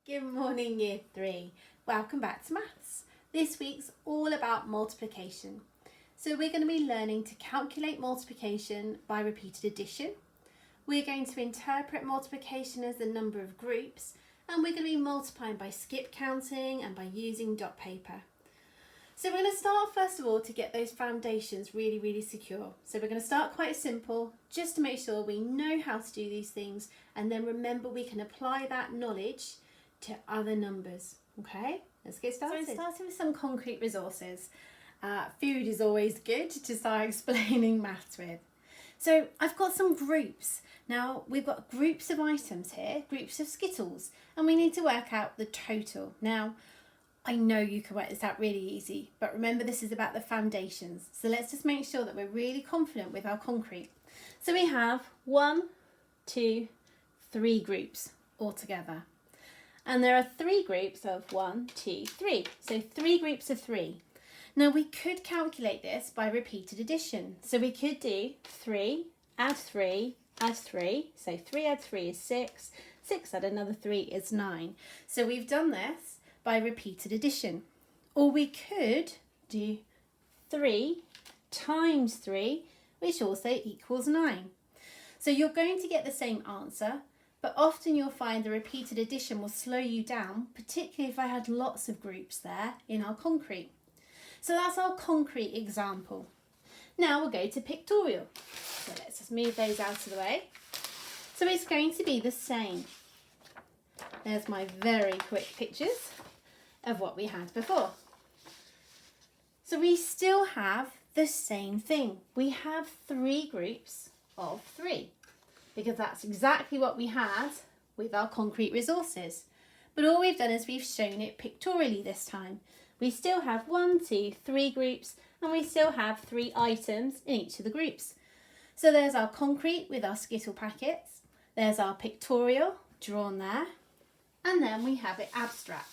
Good morning, Year 3. Welcome back to Maths. This week's all about multiplication. So we're going to be learning to calculate multiplication by repeated addition. We're going to interpret multiplication as the number of groups, and we're going to be multiplying by skip counting and by using dot paper. So we're going to start first of all to get those foundations really secure. So we're going to start quite simple just to make sure we know how to do these things, and then remember we can apply that knowledge to other numbers. Okay, let's get started. So starting with some concrete resources. Food is always good to start explaining maths with. So I've got some groups. Now we've got groups of items here, groups of Skittles, and we need to work out the total. Now I know you can work this out really easy, but remember this is about the foundations. So let's just make sure that we're really confident with our concrete. So we have 1, 2, 3 groups altogether. And there are 3 groups of 1, 2, 3. So 3 groups of 3. Now we could calculate this by repeated addition. So we could do 3, add 3, add 3. So 3 add 3 is 6. 6 add another 3 is 9. So we've done this by repeated addition. Or we could do 3 times 3, which also equals 9. So you're going to get the same answer, but often you'll find the repeated addition will slow you down, particularly if I had lots of groups there in our concrete. So that's our concrete example. Now we'll go to pictorial. So let's just move those out of the way. So it's going to be the same. There's my very quick pictures of what we had before. So we still have the same thing. We have 3 groups of 3. Because that's exactly what we had with our concrete resources. But all we've done is we've shown it pictorially this time. We still have 1, 2, 3 groups, and we still have 3 items in each of the groups. So there's our concrete with our Skittle packets. There's our pictorial drawn there. And then we have it abstract.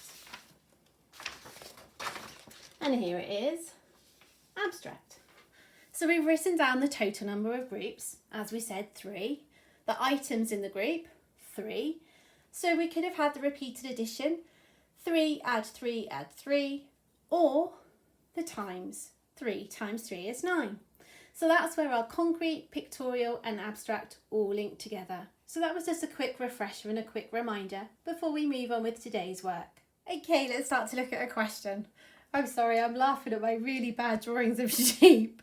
And here it is, abstract. So we've written down the total number of groups, as we said, 3. The items in the group, 3. So we could have had the repeated addition, 3 add 3 add 3, or the times. 3 times 3 is 9. So that's where our concrete, pictorial and abstract all link together. So that was just a quick refresher and a quick reminder before we move on with today's work. Okay, let's start to look at a question. I'm sorry, I'm laughing at my really bad drawings of sheep,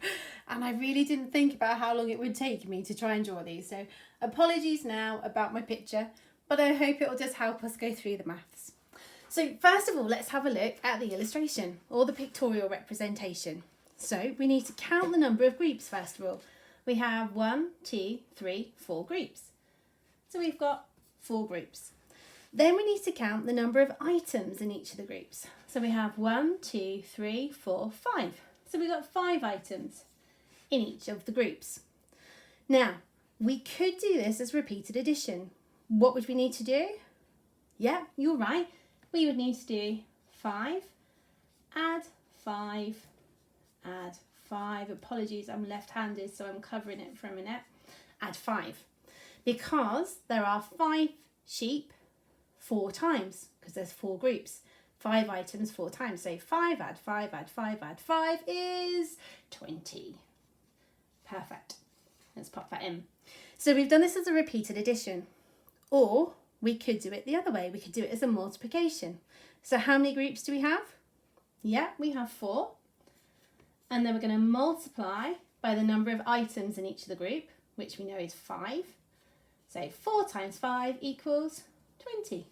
and I really didn't think about how long it would take me to try and draw these. So apologies now about my picture, but I hope it will just help us go through the maths. So first of all, let's have a look at the illustration or the pictorial representation. So we need to count the number of groups first of all. We have 1, 2, 3, 4 groups. So we've got 4 groups. Then we need to count the number of items in each of the groups. So we have 1, 2, 3, 4, 5. So we've got 5 items in each of the groups. Now, we could do this as repeated addition. What would we need to do? Yeah, you're right. We would need to do 5, add 5, add 5. Apologies, I'm left-handed, so I'm covering it for a minute. Add 5. Because there are 5 sheep 4 times, because there's 4 groups. 5 items 4 times. So 5 add 5 add 5 add 5 is 20. Perfect. Let's pop that in. So we've done this as a repeated addition. Or we could do it the other way. We could do it as a multiplication. So how many groups do we have? Yeah, we have 4. And then we're going to multiply by the number of items in each of the group, which we know is 5. So 4 times 5 equals 20.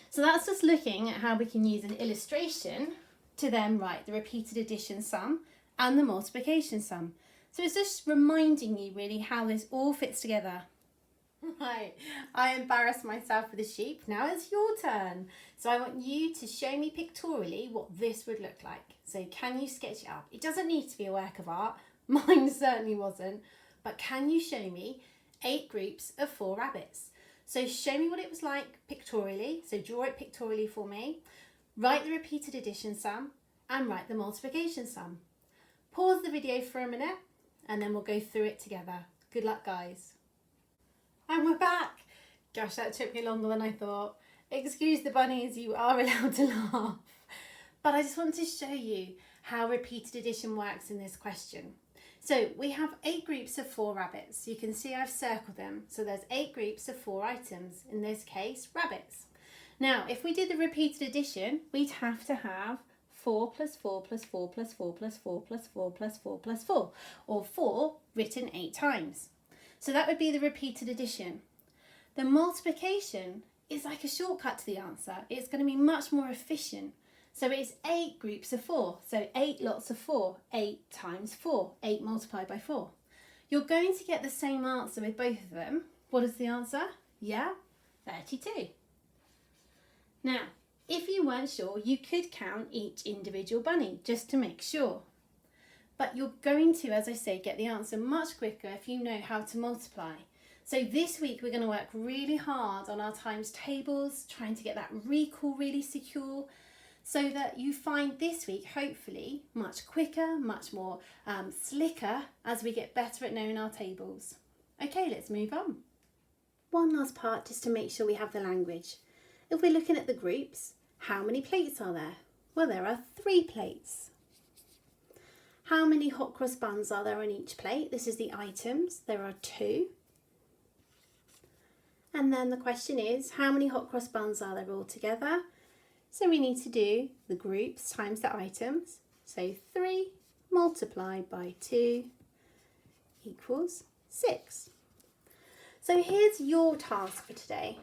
So that's just looking at how we can use an illustration to then write the repeated addition sum and the multiplication sum. So it's just reminding you really how this all fits together. Right, I embarrassed myself with the sheep. Now it's your turn. So I want you to show me pictorially what this would look like. So can you sketch it up? It doesn't need to be a work of art. Mine certainly wasn't. But can you show me 8 groups of 4 rabbits? So show me what it was like pictorially. So draw it pictorially for me. Write the repeated addition sum and write the multiplication sum. Pause the video for a minute and then we'll go through it together. Good luck, guys. And we're back. Gosh, that took me longer than I thought. Excuse the bunnies, you are allowed to laugh. But I just want to show you how repeated addition works in this question. So we have 8 groups of 4 rabbits. You can see I've circled them. So there's 8 groups of 4 items, in this case, rabbits. Now, if we did the repeated addition, we'd have to have 4 plus 4 plus 4 plus 4 plus 4 plus 4 plus 4 plus 4, or 4 written 8 times. So that would be the repeated addition. The multiplication is like a shortcut to the answer. It's going to be much more efficient. So it's 8 groups of 4. So 8 lots of 4. 8 times 4. 8 multiplied by 4. You're going to get the same answer with both of them. What is the answer? Yeah, 32. Now, if you weren't sure, you could count each individual bunny just to make sure. But you're going to, as I say, get the answer much quicker if you know how to multiply. So this week we're going to work really hard on our times tables, trying to get that recall really secure, so that you find this week, hopefully, much quicker, much more slicker as we get better at knowing our tables. Okay, let's move on. One last part just to make sure we have the language. If we're looking at the groups, how many plates are there? Well, there are 3 plates. How many hot cross buns are there on each plate? This is the items. There are 2. And then the question is, how many hot cross buns are there all together? So we need to do the groups times the items. So 3 multiplied by 2 equals 6. So here's your task for today.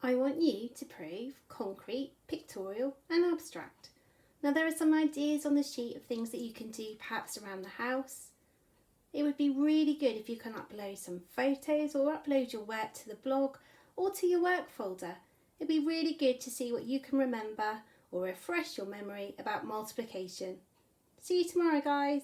I want you to prove concrete, pictorial and abstract. Now there are some ideas on the sheet of things that you can do perhaps around the house. It would be really good if you can upload some photos or upload your work to the blog or to your work folder. It'd be really good to see what you can remember or refresh your memory about multiplication. See you tomorrow, guys.